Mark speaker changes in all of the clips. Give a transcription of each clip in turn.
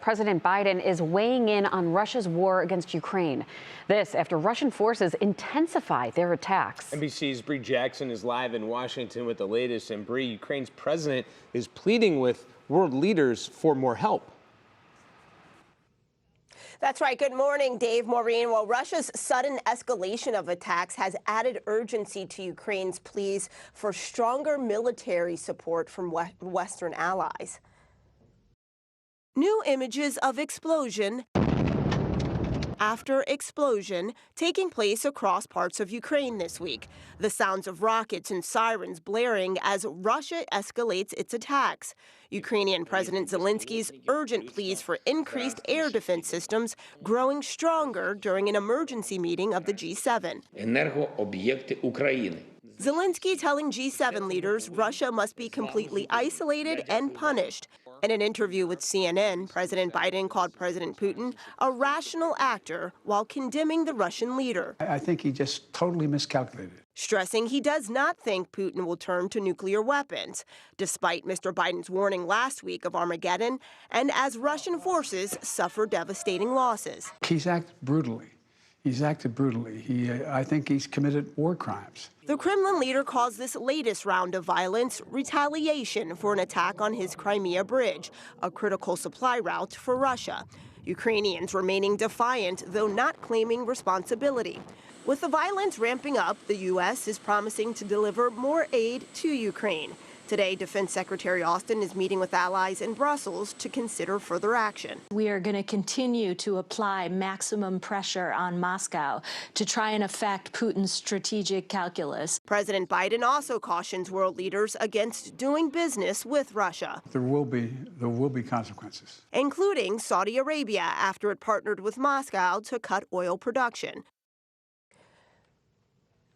Speaker 1: President Biden is weighing in on Russia's war against Ukraine. This after Russian forces intensify their attacks.
Speaker 2: NBC's Bree Jackson is live in Washington with the latest. And Bree, Ukraine's president is pleading with world leaders for more help.
Speaker 3: That's right. Good morning, Dave, Maureen. Well, Russia's sudden escalation of attacks has added urgency to Ukraine's pleas for stronger military support from Western allies. New images of explosion after explosion taking place across parts of Ukraine this week. The sounds of rockets and sirens blaring as Russia escalates its attacks. Ukrainian President Zelensky's urgent pleas for increased air defense systems growing stronger during an emergency meeting of the G7.
Speaker 4: Енергооб'єкти України.
Speaker 3: Zelensky telling G7 leaders Russia must be completely isolated and punished. In an interview with CNN, President Biden called President Putin a rational actor while condemning the Russian leader.
Speaker 5: I think he just totally miscalculated.
Speaker 3: Stressing he does not think Putin will turn to nuclear weapons, despite Mr. Biden's warning last week of Armageddon, and as Russian forces suffer devastating losses.
Speaker 5: He's acted brutally. I think he's committed war crimes.
Speaker 3: The Kremlin leader calls this latest round of violence retaliation for an attack on his Crimea bridge, a critical supply route for Russia. Ukrainians remaining defiant, though not claiming responsibility. With the violence ramping up, the U.S. is promising to deliver more aid to Ukraine. Today, Defense Secretary Austin is meeting with allies in Brussels to consider further action.
Speaker 6: We are going to continue to apply maximum pressure on Moscow to try and affect Putin's strategic calculus.
Speaker 3: President Biden also cautions world leaders against doing business with Russia.
Speaker 5: There will be consequences,
Speaker 3: including Saudi Arabia after it partnered with Moscow to cut oil production.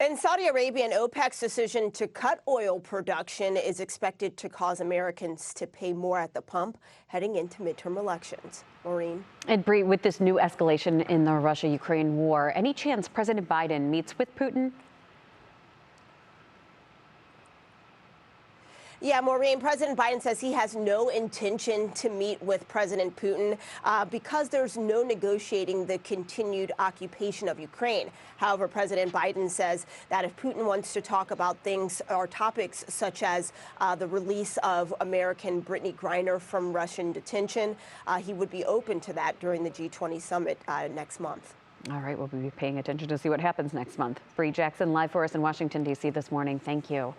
Speaker 3: In Saudi Arabia, and OPEC's decision to cut oil production is expected to cause Americans to pay more at the pump heading into midterm elections. Maureen?
Speaker 1: And Bree, with this new escalation in the Russia-Ukraine war, any chance President Biden meets with Putin?
Speaker 3: Yeah, Maureen, President Biden says he has no intention to meet with President Putin because there's no negotiating the continued occupation of Ukraine. However, President Biden says that if Putin wants to talk about things or topics such as the release of American Brittany Griner from Russian detention, he would be open to that during the G20 summit next month.
Speaker 1: All right, we'll be paying attention to see what happens next month. Bree Jackson live for us in Washington, D.C. this morning. Thank you.